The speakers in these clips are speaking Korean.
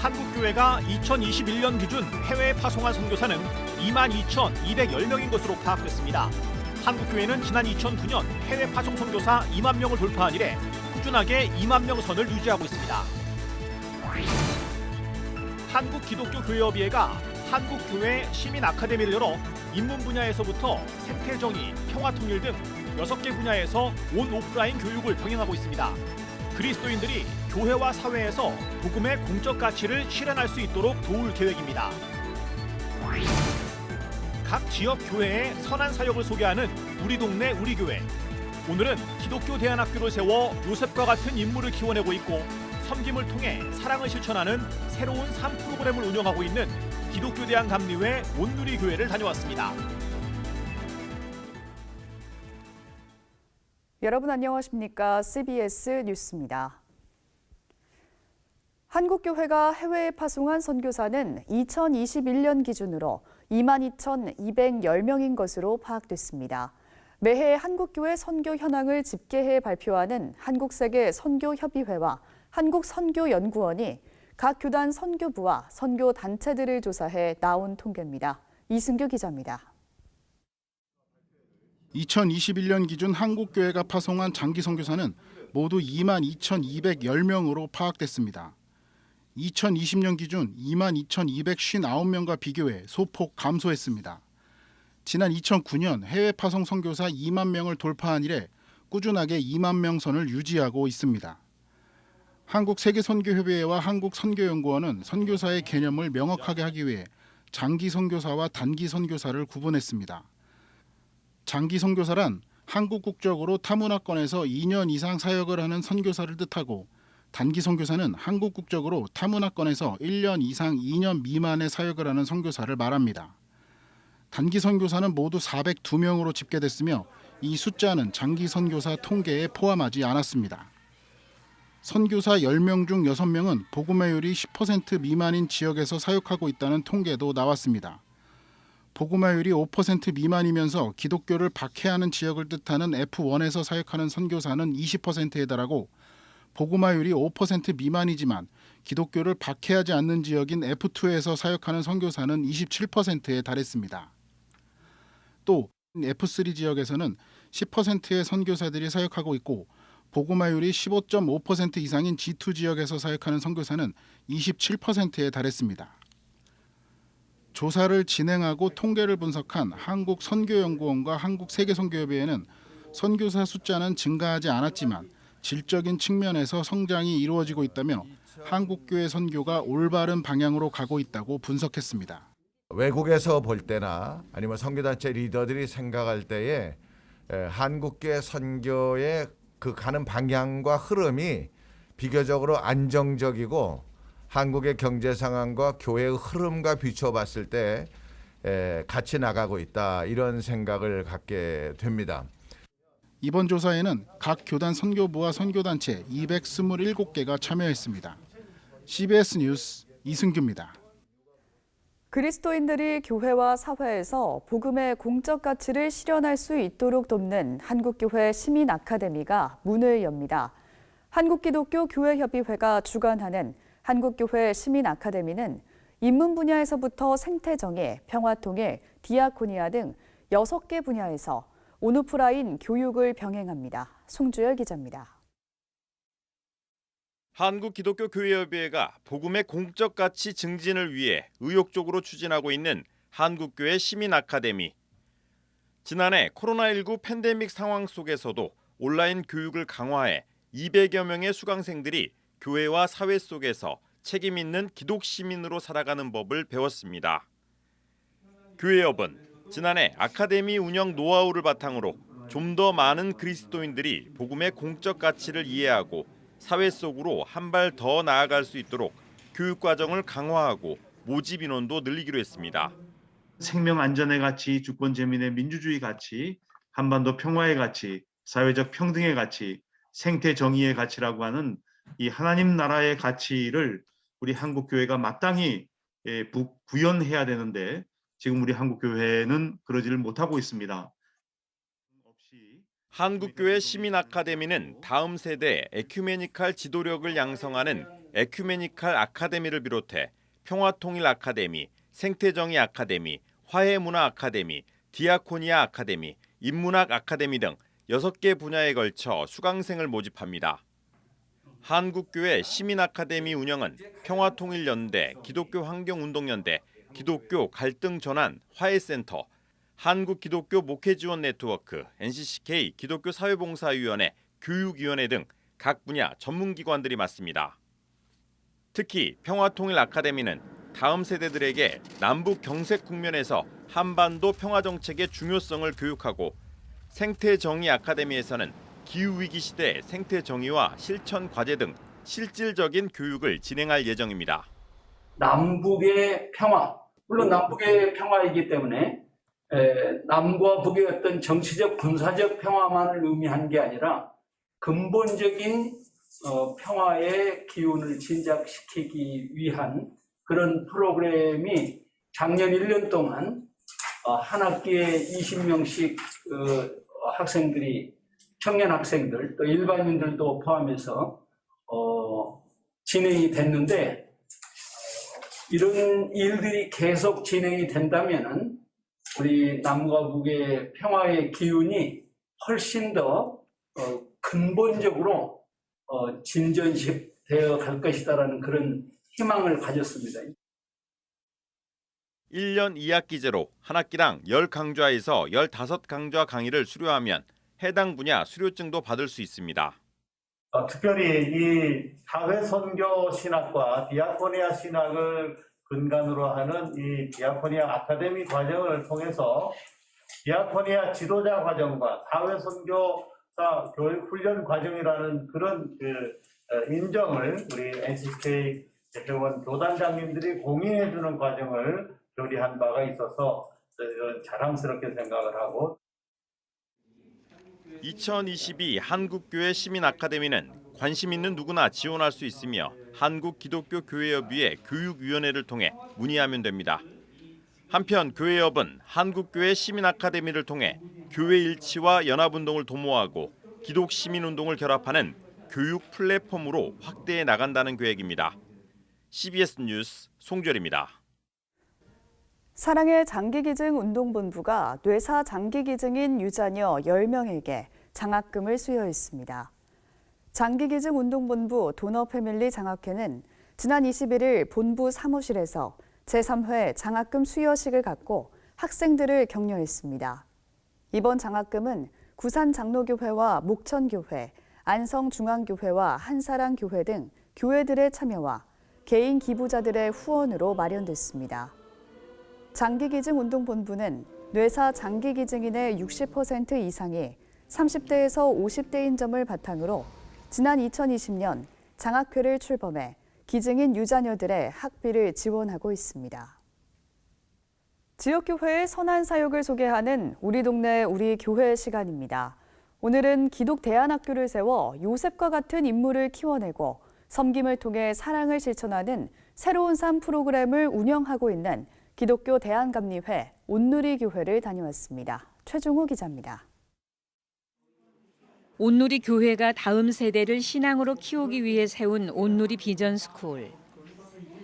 한국교회가 2021년 기준 해외에 파송한 선교사는 22,210명인 것으로 파악됐습니다. 한국교회는 지난 2009년 해외 파송 선교사 2만 명을 돌파한 이래 꾸준하게 2만 명 선을 유지하고 있습니다. 한국기독교교회협의회가 한국교회 시민 아카데미를 열어 인문 분야에서부터 생태정의, 평화통일 등 6개 분야에서 온 오프라인 교육을 병행하고 있습니다. 그리스도인들이 교회와 사회에서 복음의 공적 가치를 실현할 수 있도록 도울 계획입니다. 각 지역 교회의 선한 사역을 소개하는 우리 동네 우리 교회. 오늘은 기독교 대안학교를 세워 요셉과 같은 인물을 키워내고 있고 섬김을 통해 사랑을 실천하는 새로운 삶 프로그램을 운영하고 있는 기독교 대안 감리회 온누리 교회를 다녀왔습니다. 여러분 안녕하십니까? CBS 뉴스입니다. 한국교회가 해외에 파송한 선교사는 2021년 기준으로 22,210명인 것으로 파악됐습니다. 매해 한국교회 선교 현황을 집계해 발표하는 한국세계 선교협의회와 한국선교연구원이 각 교단 선교부와 선교단체들을 조사해 나온 통계입니다. 이승규 기자입니다. 2021년 기준 한국교회가 파송한 장기 선교사는 모두 22,210명으로 파악됐습니다. 2020년 기준 22,259명과 비교해 소폭 감소했습니다. 지난 2009년 해외 파송 선교사 2만 명을 돌파한 이래 꾸준하게 2만 명 선을 유지하고 있습니다. 한국세계선교협의회와 한국선교연구원은 선교사의 개념을 명확하게 하기 위해 장기 선교사와 단기 선교사를 구분했습니다. 장기 선교사란 한국 국적으로 타문화권에서 2년 이상 사역을 하는 선교사를 뜻하고 단기 선교사는 한국 국적으로 타문화권에서 1년 이상 2년 미만의 사역을 하는 선교사를 말합니다. 단기 선교사는 모두 402명으로 집계됐으며 이 숫자는 장기 선교사 통계에 포함하지 않았습니다. 선교사 10명 중 6명은 복음화율이 10% 미만인 지역에서 사역하고 있다는 통계도 나왔습니다. 복음화율이 5% 미만이면서 기독교를 박해하는 지역을 뜻하는 F1에서 사역하는 선교사는 20%에 달하고 복음화율이 5% 미만이지만 기독교를 박해하지 않는 지역인 F2에서 사역하는 선교사는 27%에 달했습니다. 또 F3 지역에서는 10%의 선교사들이 사역하고 있고 복음화율이 15.5% 이상인 G2 지역에서 사역하는 선교사는 27%에 달했습니다. 조사를 진행하고 통계를 분석한 한국선교연구원과 한국세계선교협의회는 선교사 숫자는 증가하지 않았지만 질적인 측면에서 성장이 이루어지고 있다며 한국교회 선교가 올바른 방향으로 가고 있다고 분석했습니다. 외국에서 볼 때나 아니면 선교단체 리더들이 생각할 때에 한국교회 선교의 그 가는 방향과 흐름이 비교적으로 안정적이고 한국의 경제 상황과 교회의 흐름과 비춰봤을 때 같이 나가고 있다 이런 생각을 갖게 됩니다. 이번 조사에는 각 교단 선교부와 선교단체 227개가 참여했습니다. CBS 뉴스 이승규입니다. 그리스도인들이 교회와 사회에서 복음의 공적 가치를 실현할 수 있도록 돕는 한국교회 시민 아카데미가 문을 엽니다. 한국기독교교회협의회가 주관하는 한국교회 시민 아카데미는 인문 분야에서부터 생태정의, 평화통일, 디아코니아 등 6개 분야에서 온오프라인 교육을 병행합니다. 송주열 기자입니다. 한국기독교교회협의회가 복음의 공적 가치 증진을 위해 의욕적으로 추진하고 있는 한국교회 시민 아카데미. 지난해 코로나19 팬데믹 상황 속에서도 온라인 교육을 강화해 200여 명의 수강생들이 교회와 사회 속에서 책임 있는 기독 시민으로 살아가는 법을 배웠습니다. 교회협은 지난해 아카데미 운영 노하우를 바탕으로 좀 더 많은 그리스도인들이 복음의 공적 가치를 이해하고 사회 속으로 한 발 더 나아갈 수 있도록 교육 과정을 강화하고 모집 인원도 늘리기로 했습니다. 생명 안전의 가치, 주권 재민의 민주주의 가치, 한반도 평화의 가치, 사회적 평등의 가치, 생태 정의의 가치라고 하는 이 하나님 나라의 가치를 우리 한국교회가 마땅히 구현해야 되는데 지금 우리 한국교회는 그러지를 못하고 있습니다. 한국교회 시민 아카데미는 다음 세대 에큐메니칼 지도력을 양성하는 에큐메니칼 아카데미를 비롯해 평화통일 아카데미, 생태정의 아카데미, 화해문화 아카데미, 디아코니아 아카데미, 인문학 아카데미 등 6개 분야에 걸쳐 수강생을 모집합니다. 한국교회 시민아카데미 운영은 평화통일연대, 기독교환경운동연대, 기독교 갈등전환 화해센터, 한국기독교 목회지원 네트워크, NCCK 기독교사회봉사위원회, 교육위원회 등 각 분야 전문기관들이 맡습니다. 특히 평화통일 아카데미는 다음 세대들에게 남북 경색 국면에서 한반도 평화정책의 중요성을 교육하고, 생태정의 아카데미에서는 기후위기 시대 생태정의와 실천 과제 등 실질적인 교육을 진행할 예정입니다. 남북의 평화, 물론 남북의 평화이기 때문에 남과 북의 어떤 정치적 군사적 평화만을 의미한 게 아니라 근본적인 평화의 기운을 진작시키기 위한 그런 프로그램이 작년 1년 동안 한 학기에 20명씩 학생들이, 청년 학생들 또 일반인들도 포함해서 진행이 됐는데, 이런 일들이 계속 진행이 된다면은 우리 남과 북의 평화의 기운이 훨씬 더 근본적으로 진전되어 갈 것이다라는 그런 희망을 가졌습니다. 1년 2학기제로 한 학기당 10강좌에서 15강좌 강의를 수료하면 해당 분야 수료증도 받을 수 있습니다. 특별히 이 사회선교 신학과 디아코니아 신학을 근간으로 하는 이 디아코니아 아카데미 과정을 통해서 디아코니아 지도자 과정과 사회선교사 교육 훈련 과정이라는 그런 인정을 우리 NCK 대표원 교단장님들이 공인해주는 과정을 교리한 바가 있어서 자랑스럽게 생각을 하고, 2022 한국교회 시민아카데미는 관심 있는 누구나 지원할 수 있으며 한국기독교교회협의회 교육위원회를 통해 문의하면 됩니다. 한편 교회협은 한국교회 시민아카데미를 통해 교회 일치와 연합운동을 도모하고 기독시민운동을 결합하는 교육 플랫폼으로 확대해 나간다는 계획입니다. CBS 뉴스 송절입니다. 사랑의 장기기증 운동본부가 뇌사 장기기증인 유자녀 10명에게 장학금을 수여했습니다. 장기기증 운동본부 도너패밀리 장학회는 지난 21일 본부 사무실에서 제3회 장학금 수여식을 갖고 학생들을 격려했습니다. 이번 장학금은 구산장로교회와 목천교회, 안성중앙교회와 한사랑교회 등 교회들의 참여와 개인 기부자들의 후원으로 마련됐습니다. 장기기증 운동본부는 뇌사 장기기증인의 60% 이상이 30대에서 50대인 점을 바탕으로 지난 2020년 장학회를 출범해 기증인 유자녀들의 학비를 지원하고 있습니다. 지역교회의 선한 사역을 소개하는 우리 동네 우리 교회 시간입니다. 오늘은 기독대안학교를 세워 요셉과 같은 인물을 키워내고 섬김을 통해 사랑을 실천하는 새로운 삶 프로그램을 운영하고 있는 기독교 대안감리회 온누리교회를 다녀왔습니다. 최종호 기자입니다. 온누리 교회가 다음 세대를 신앙으로 키우기 위해 세운 온누리 비전스쿨.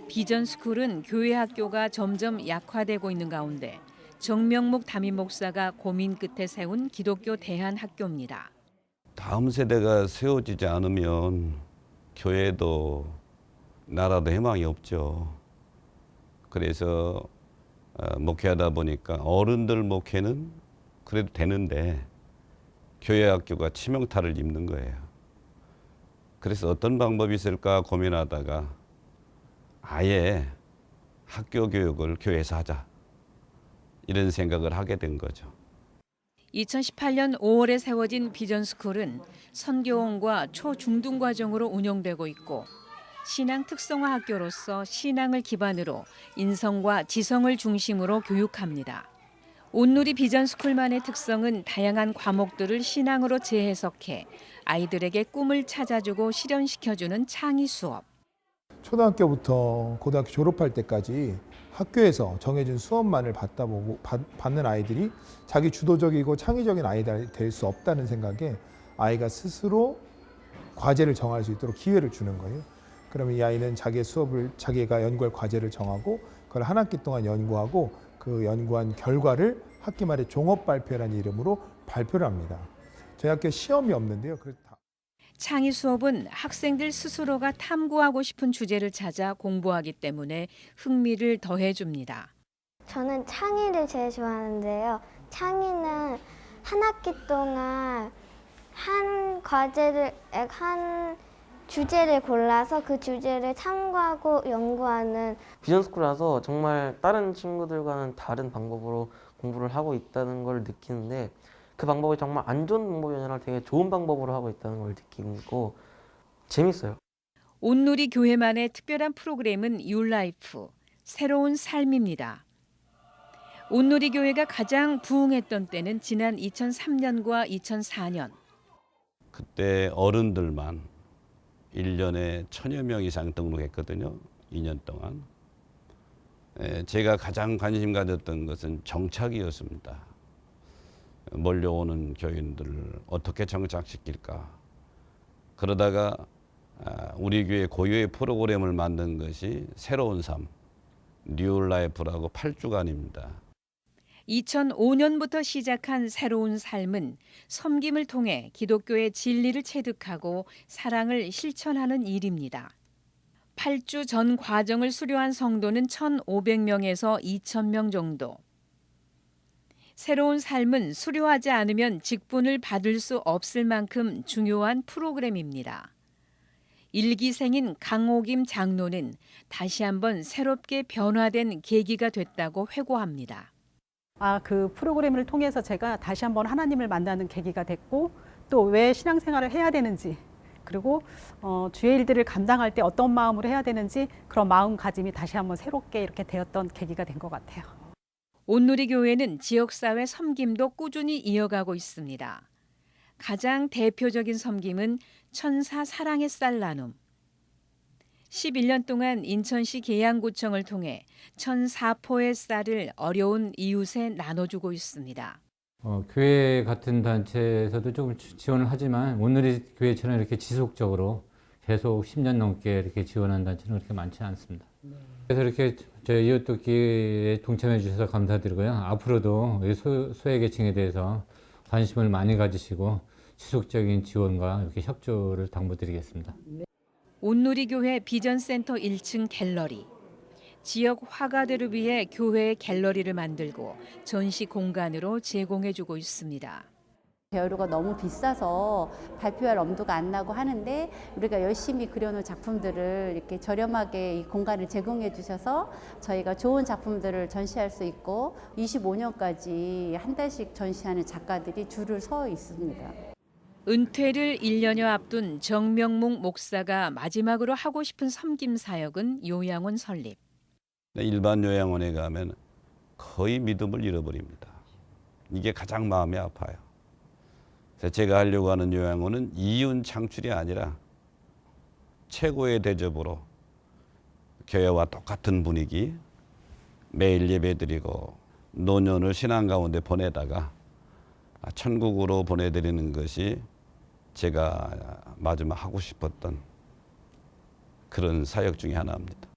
비전스쿨은 교회 학교가 점점 약화되고 있는 가운데 정명목 담임 목사가 고민 끝에 세운 기독교 대안학교입니다. 다음 세대가 세워지지 않으면 교회도 나라도 희망이 없죠. 그래서 목회하다 보니까 어른들 목회는 그래도 되는데 교회 학교가 치명타를 입는 거예요. 그래서 어떤 방법이 있을까 고민하다가 아예 학교 교육을 교회에서 하자 이런 생각을 하게 된 거죠. 2018년 5월에 세워진 비전스쿨은 선교원과 초중등 과정으로 운영되고 있고 신앙 특성화 학교로서 신앙을 기반으로 인성과 지성을 중심으로 교육합니다. 온누리 비전스쿨만의 특성은 다양한 과목들을 신앙으로 재해석해 아이들에게 꿈을 찾아주고 실현시켜주는 창의 수업. 초등학교부터 고등학교 졸업할 때까지 학교에서 정해진 수업만을 받는 아이들이 자기 주도적이고 창의적인 아이들이 될 수 없다는 생각에 아이가 스스로 과제를 정할 수 있도록 기회를 주는 거예요. 그러면 이 아이는 자기의 수업을 자기가 연구할 과제를 정하고 그걸 한 학기 동안 연구하고 그 연구한 결과를 학기 말에 종합 발표라는 이름으로 발표를 합니다. 저희 학교 시험이 없는데요. 창의 수업은 학생들 스스로가 탐구하고 싶은 주제를 찾아 공부하기 때문에 흥미를 더해줍니다. 저는 창의를 제일 좋아하는데요. 창의는 한 학기 동안 한 주제를 골라서 그 주제를 탐구하고 연구하는 비전스쿨이라서 정말 다른 친구들과는 다른 방법으로 공부를 하고 있다는 걸 느끼는데 그 방법이 정말 안 좋은 방법이 아니라 되게 좋은 방법으로 하고 있다는 걸 느끼고 재밌어요. 온누리 교회만의 특별한 프로그램은 유라이프, 새로운 삶입니다. 온누리 교회가 가장 부흥했던 때는 지난 2003년과 2004년. 그때 어른들만 1년에 1000여 명 이상 등록했거든요. 2년 동안. 제가 가장 관심 가졌던 것은 정착이었습니다. 몰려오는 교인들을 어떻게 정착시킬까. 그러다가 우리 교회 고유의 프로그램을 만든 것이 새로운 삶, 뉴라이프라고 8주간입니다. 2005년부터 시작한 새로운 삶은 섬김을 통해 기독교의 진리를 체득하고 사랑을 실천하는 일입니다. 8주 전 과정을 수료한 성도는 1,500명에서 2,000명 정도. 새로운 삶은 수료하지 않으면 직분을 받을 수 없을 만큼 중요한 프로그램입니다. 일기생인 강옥임 장로는 다시 한번 새롭게 변화된 계기가 됐다고 회고합니다. 그 프로그램을 통해서 제가 다시 한번 하나님을 만나는 계기가 됐고 또 왜 신앙생활을 해야 되는지 그리고 주의 일들을 감당할 때 어떤 마음으로 해야 되는지 그런 마음가짐이 다시 한번 새롭게 이렇게 되었던 계기가 된 것 같아요. 온누리 교회는 지역사회 섬김도 꾸준히 이어가고 있습니다. 가장 대표적인 섬김은 천사 사랑의 쌀 나눔. 11년 동안 인천시 계양구청을 통해 1,004포의 쌀을 어려운 이웃에 나눠주고 있습니다. 교회 같은 단체에서도 조금 지원을 하지만 온누리 교회처럼 이렇게 지속적으로 계속 10년 넘게 이렇게 지원하는 단체는 그렇게 많지 않습니다. 그래서 이렇게 저희 이웃돕기에 동참해 주셔서 감사드리고요. 앞으로도 소외계층에 대해서 관심을 많이 가지시고 지속적인 지원과 이렇게 협조를 당부드리겠습니다. 온누리 교회 비전센터 1층 갤러리. 지역 화가들을 위해 교회의 갤러리를 만들고 전시 공간으로 제공해주고 있습니다. 배열료가 너무 비싸서 발표할 엄두가 안 나고 하는데 우리가 열심히 그려놓은 작품들을 이렇게 저렴하게 이 공간을 제공해 주셔서 저희가 좋은 작품들을 전시할 수 있고 25년까지 한 달씩 전시하는 작가들이 줄을 서 있습니다. 은퇴를 1년여 앞둔 정명묵 목사가 마지막으로 하고 싶은 섬김 사역은 요양원 설립. 일반 요양원에 가면 거의 믿음을 잃어버립니다. 이게 가장 마음이 아파요. 그래서 제가 하려고 하는 요양원은 이윤 창출이 아니라 최고의 대접으로 교회와 똑같은 분위기, 매일 예배드리고 노년을 신앙 가운데 보내다가 천국으로 보내드리는 것이 제가 마지막 하고 싶었던 그런 사역 중에 하나입니다.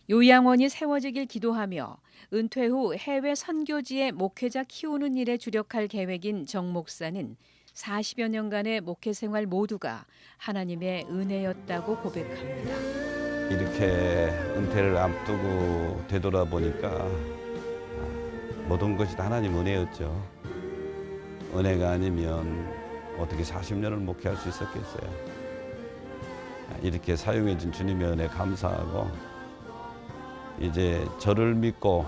요양원이 세워지길 기도하며 은퇴 후 해외 선교지의 목회자 키우는 일에 주력할 계획인 정 목사는 40여 년간의 목회 생활 모두가 하나님의 은혜였다고 고백합니다. 이렇게 은퇴를 앞두고 되돌아보니까 모든 것이 다 하나님 은혜였죠. 은혜가 아니면 어떻게 40년을 목회할 수 있었겠어요. 이렇게 사용해 준 주님의 은혜 감사하고 이제 저를 믿고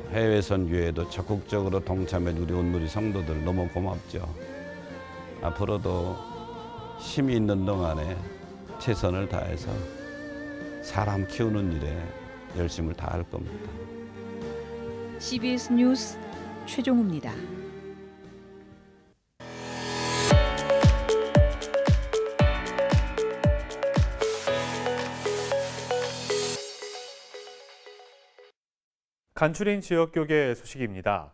해외 선교에도 적극적으로 동참해 우리 온누리 성도들 너무 고맙죠. 앞으로도 힘이 있는 동안에 최선을 다해서 사람 키우는 일에 열심을 다할 겁니다. CBS 뉴스 최종우입니다. 간추린 지역교계 소식입니다.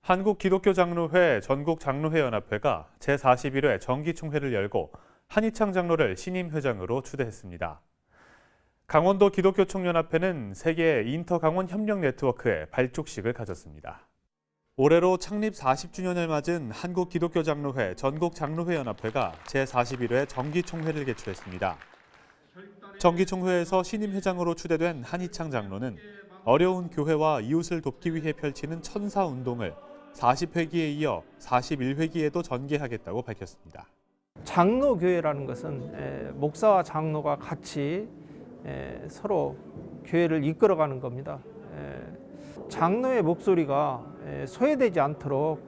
한국기독교장로회 전국장로회연합회가 제41회 정기총회를 열고 한희창 장로를 신임 회장으로 추대했습니다. 강원도 기독교 총연합회는 세계 인터 강원 협력 네트워크의 발족식을 가졌습니다. 올해로 창립 40주년을 맞은 한국기독교장로회 전국장로회연합회가 제41회 정기총회를 개최했습니다. 정기총회에서 신임 회장으로 추대된 한희창 장로는 어려운 교회와 이웃을 돕기 위해 펼치는 천사운동을 40회기에 이어 41회기에도 전개하겠다고 밝혔습니다. 장로교회라는 것은 목사와 장로가 같이 서로 교회를 이끌어가는 겁니다. 장로의 목소리가 소외되지 않도록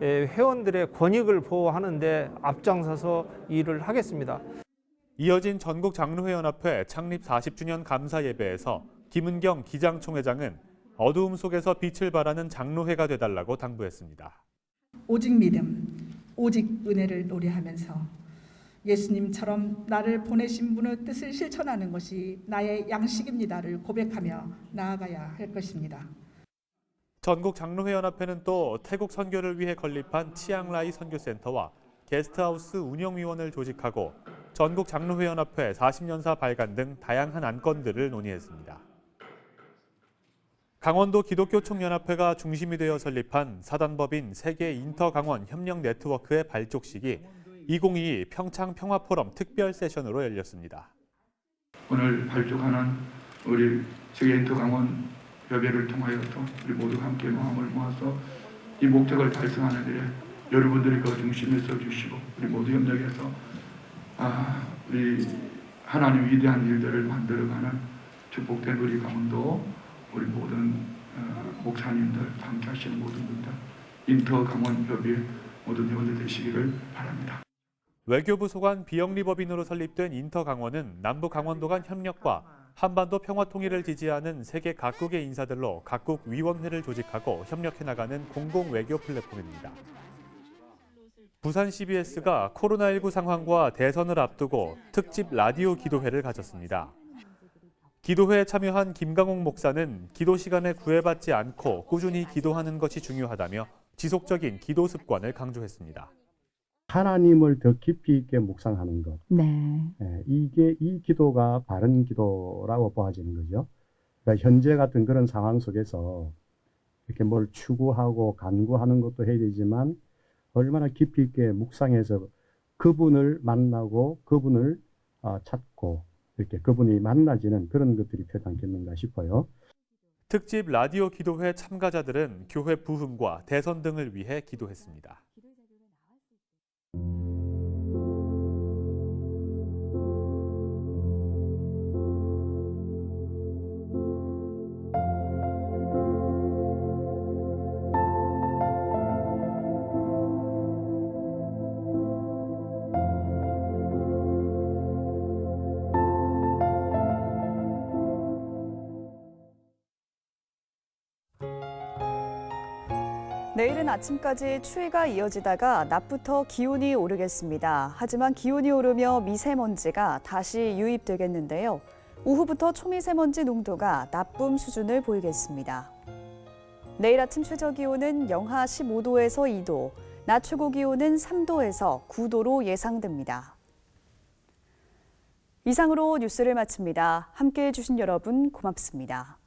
회원들의 권익을 보호하는 데 앞장서서 일을 하겠습니다. 이어진 전국장로회연합회 창립 40주년 감사 예배에서 김은경 기장총회장은 어두움 속에서 빛을 발하는 장로회가 되달라고 당부했습니다. 오직 믿음, 오직 은혜를 노래하면서 예수님처럼 나를 보내신 분의 뜻을 실천하는 것이 나의 양식입니다를 고백하며 나아가야 할 것입니다. 전국장로회연합회는 또 태국 선교를 위해 건립한 치앙라이 선교센터와 게스트하우스 운영위원을 조직하고 전국장로회연합회 40년사 발간 등 다양한 안건들을 논의했습니다. 강원도 기독교 총연합회가 중심이 되어 설립한 사단법인 세계 인터 강원 협력 네트워크의 발족식이 2022 평창 평화포럼 특별 세션으로 열렸습니다. 오늘 발족하는 우리 세계 인터 강원 협의회를 통하여서 우리 모두 함께 마음을 모아서 이 목적을 달성하는 일에 여러분들이 그 중심에 서주시고 우리 모두 협력해서 우리 하나님 위대한 일들을 만들어가는 축복된 우리 강원도 우리 모든 목사님들 함께 하시는 모든 분들 인터 강원 협의회 모든 회원들 되시기를 바랍니다. 외교부 소관 비영리법인으로 설립된 인터 강원은 남북 강원도 간 협력과 한반도 평화 통일을 지지하는 세계 각국의 인사들로 각국 위원회를 조직하고 협력해 나가는 공공 외교 플랫폼입니다. 부산 CBS가 코로나19 상황과 대선을 앞두고 특집 라디오 기도회를 가졌습니다. 기도회에 참여한 김강옥 목사는 기도 시간에 구애받지 않고 꾸준히 기도하는 것이 중요하다며 지속적인 기도 습관을 강조했습니다. 하나님을 더 깊이 있게 묵상하는 것. 이게 이 기도가 바른 기도라고 보아지는 거죠. 그러니까 현재 같은 그런 상황 속에서 이렇게 뭘 추구하고 간구하는 것도 해야 되지만 얼마나 깊이 있게 묵상해서 그분을 만나고 그분을 찾고 이렇게 그분이 만나지는 그런 것들이 필요하지 않겠는가 싶어요. 특집 라디오 기도회 참가자들은 교회 부흥과 대선 등을 위해 기도했습니다. 내일은 아침까지 추위가 이어지다가 낮부터 기온이 오르겠습니다. 하지만 기온이 오르며 미세먼지가 다시 유입되겠는데요. 오후부터 초미세먼지 농도가 나쁨 수준을 보이겠습니다. 내일 아침 최저기온은 영하 15도에서 2도, 낮 최고기온은 3도에서 9도로 예상됩니다. 이상으로 뉴스를 마칩니다. 함께해 주신 여러분 고맙습니다.